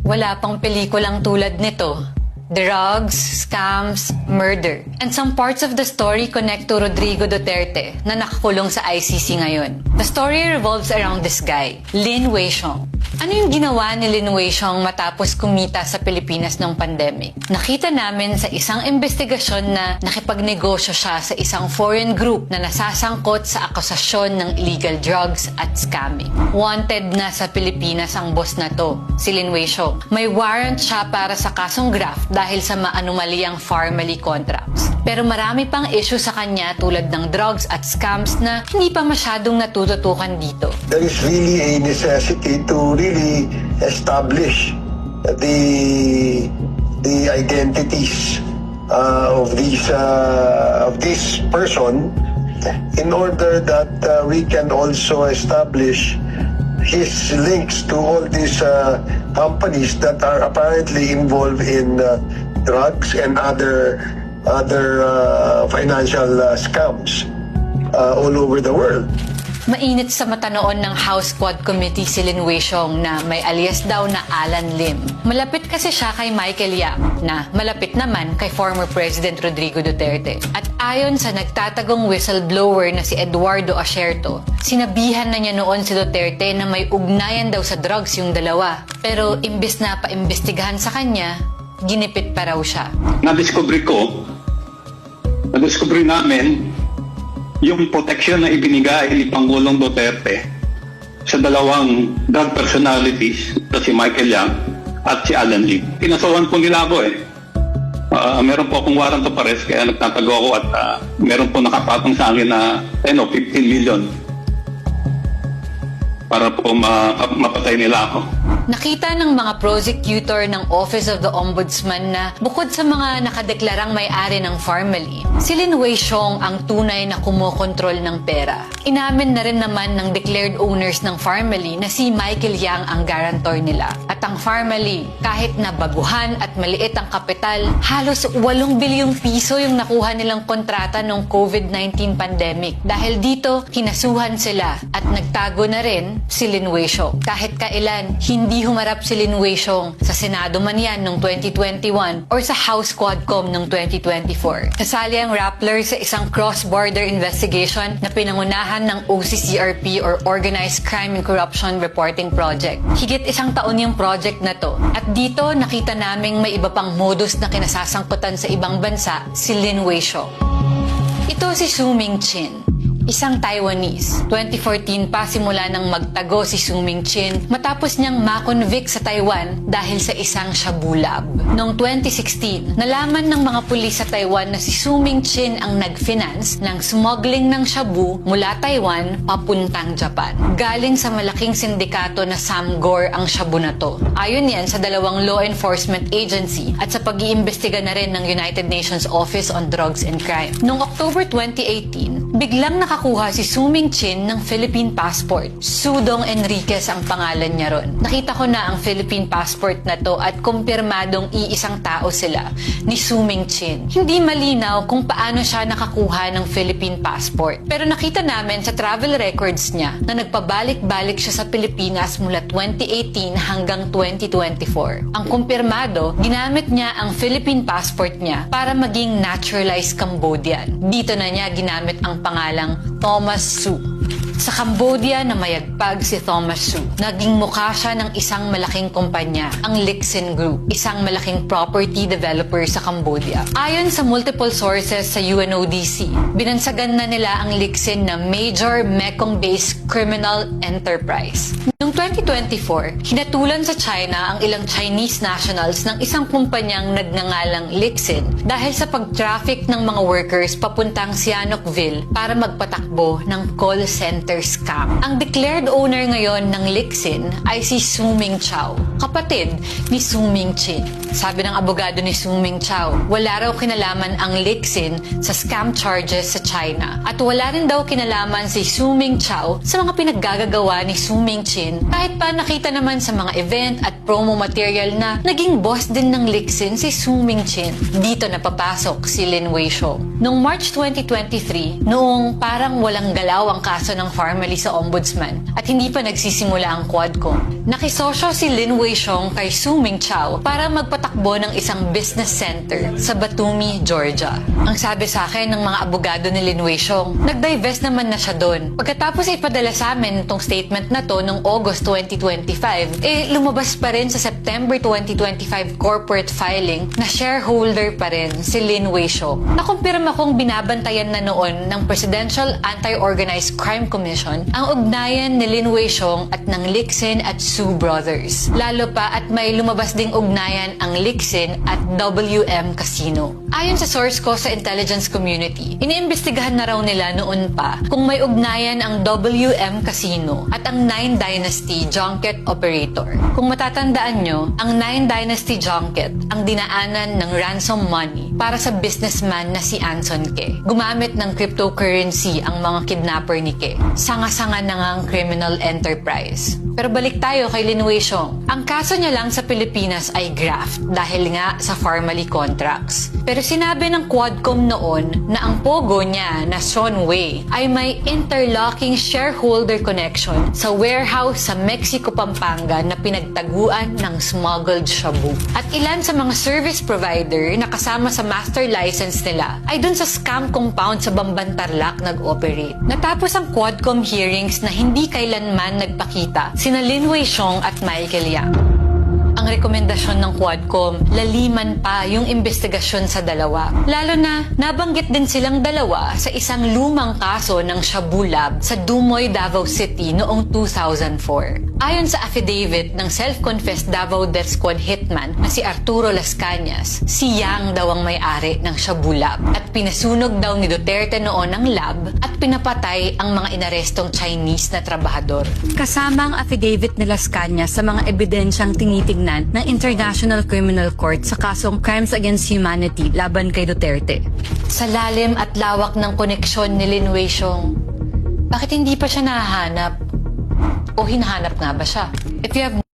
Wala pang pelikulang tulad nito. Drugs, scams, murder. And some parts of the story connect to Rodrigo Duterte na nakakulong sa ICC ngayon. The story revolves around this guy, Lin Weixiong. Ano yung ginawa ni Lin Weixiong matapos kumita sa Pilipinas ng pandemic? Nakita namin sa isang investigasyon na nakipagnegosyo siya sa isang foreign group na nasasangkot sa akusasyon ng illegal drugs at scamming. Wanted na sa Pilipinas ang boss na to, si Lin Weixiong. May warrant siya para sa kasong graft dahil sa maanumaliyang family contracts. Pero marami pang issue sa kanya tulad ng drugs at scams na hindi pa masyadong natututukan dito. There is really a necessity to really establish the identities of this person in order that we can also establish his links to all these companies that are apparently involved in drugs and other financial scams all over the world. Mainit sa mata noon ng House Quad Committee si Lin Weixiong na may alias daw na Alan Lim. Malapit kasi siya kay Michael Yap na malapit naman kay former President Rodrigo Duterte. At ayon sa nagtatagong whistleblower na si Eduardo Asierto, sinabihan na niya noon si Duterte na may ugnayan daw sa drugs yung dalawa. Pero imbis na paimbestigahan sa kanya, ginipit pa raw siya. Nadiscovery namin yung protection na ibinigay ni Pangulong Duterte sa dalawang drug personalities na si Michael Yap at si Alan Lim. Pinasawan po nila ako eh. Meron po akong warrant of arrest kaya nagtatago ako at meron po nakapatong sa akin na 15 million para po mapatay nila ako. Nakita ng mga prosecutor ng Office of the Ombudsman na bukod sa mga nakadeklarang may-ari ng family, si Lin Weixiong ang tunay na kumokontrol ng pera. Inamin na rin naman ng declared owners ng family na si Michael Yang ang guarantor nila. At ang family, kahit na baguhan at maliit ang kapital, halos 8 bilyong piso yung nakuha nilang kontrata noong COVID-19 pandemic. Dahil dito, kinasuhan sila at nagtago na rin si Lin Weixiong. Kahit kailan, hindi humarap si Lin Weixiong sa Senado man yan noong 2021 or sa House Quadcom noong 2024. Kasali ang Rappler sa isang cross-border investigation na pinangunahan ng OCCRP or Organized Crime and Corruption Reporting Project. Higit 1 taon yung project na to. At dito, nakita naming may iba pang modus na kinasasangkutan sa ibang bansa si Lin Weixiong. Ito si Su Mingchin, isang Taiwanese. 2014 pa simula nang magtago si Su Mingchin matapos niyang makonvict sa Taiwan dahil sa isang shabu lab. Noong 2016, nalaman ng mga pulis sa Taiwan na si Su Mingchin ang nag-finance ng smuggling ng shabu mula Taiwan papuntang Japan. Galing sa malaking sindikato na Samgor ang shabu na to. Ayon yan sa dalawang law enforcement agency at sa pag-iimbestiga na rin ng United Nations Office on Drugs and Crime. Noong October 2018, biglang nakakuha si Su Mingchin ng Philippine passport. Sudong Enriquez ang pangalan niya ron. Nakita ko na ang Philippine passport na to at kumpirmadong iisang tao sila ni Su Mingchin. Hindi malinaw kung paano siya nakakuha ng Philippine passport. Pero nakita namin sa travel records niya na nagpabalik-balik siya sa Pilipinas mula 2018 hanggang 2024. Ang kumpirmado, ginamit niya ang Philippine passport niya para maging naturalized Cambodian. Dito na niya ginamit ang pangalang Thomas Su. Sa Cambodia na mayagpag si Thomas Su, naging mukha siya ng isang malaking kumpanya, ang Lixin Group, isang malaking property developer sa Cambodia. Ayon sa multiple sources sa UNODC, binansagan na nila ang Lixin na major Mekong-based criminal enterprise. Noong 2024, hinatulan sa China ang ilang Chinese nationals ng isang kumpanyang nagngangalang Lixin dahil sa pag-traffic ng mga workers papuntang Sihanoukville para magpatakbo ng call center scam. Ang declared owner ngayon ng Lixin ay si Su Mingchao, kapatid ni Su Mingchin. Sabi ng abogado ni Su Mingchao, wala raw kinalaman ang Lixin sa scam charges sa China at wala rin daw kinalaman si Su Mingchao sa mga pinaggagawa ni Su Mingchin kahit pa nakita naman sa mga event at promo material na naging boss din ng Lixin si Su Mingchin. Dito na papasok si Lin Weixiong. Noong March 2023, noong parang walang galaw ang kaso ng family family sa ombudsman at hindi pa nagsisimula ang Quadcom. Nakisosyo si Lin Wei-shong kay Su Ming Chao para magpatakbo ng isang business center sa Batumi, Georgia. Ang sabi sa akin ng mga abogado ni Lin Wei-shong, nag-divest naman na siya doon. Pagkatapos ipadala sa amin itong statement na to noong August 2025, lumabas pa rin sa September 2025 corporate filing na shareholder pa rin si Lin Wei-shong. Nakumpirma kong binabantayan na noon ng Presidential Anti-Organized Crime Commission ang ugnayan ni Lin Wei-shong at ng Lixin at Su Brothers. Lalo pa at may lumabas ding ugnayan ang Lixin at WM Casino. Ayon sa source ko sa intelligence community, iniimbestigahan na raw nila noon pa kung may ugnayan ang WM Casino at ang Nine Dynasty Junket Operator. Kung matatandaan nyo, ang Nine Dynasty Junket ang dinaanan ng ransom money para sa businessman na si Anson Ke. Gumamit ng cryptocurrency ang mga kidnapper ni Ke. Sanga-sanga na ngang criminal enterprise. Pero balik tayo kay Lin Wei-shong. Ang kaso niya lang sa Pilipinas ay graft dahil nga sa Farmally contracts. Pero sinabi ng Quadcom noon na ang pogo niya na Sean Wei ay may interlocking shareholder connection sa warehouse sa Mexico, Pampanga na pinagtaguan ng smuggled shabu. At ilan sa mga service provider na kasama sa master license nila ay dun sa scam compound sa Bamban Tarlac nag-operate. Natapos ang Quadcom hearings na hindi kailanman nagpakita sina Lin Wei-shong at Michael Yang. Ang rekomendasyon ng Quadcom, laliman pa yung investigasyon sa dalawa. Lalo na, nabanggit din silang dalawa sa isang lumang kaso ng Shabu Lab sa Dumoy, Davao City noong 2004. Ayon sa affidavit ng self-confessed Davao Death Squad hitman na si Arturo Las Cañas, si Yang daw ang may-ari ng Shabu Lab at pinasunog daw ni Duterte noon ang lab at pinapatay ang mga inarestong Chinese na trabahador. Kasama ang affidavit ni Las Cañas sa mga ebidensyang tinitignan ng International Criminal Court sa kasong Crimes Against Humanity laban kay Duterte. Sa lalim at lawak ng koneksyon ni Lin Wei-shong, bakit hindi pa siya nahahanap? O hinahanap nga ba siya? If you have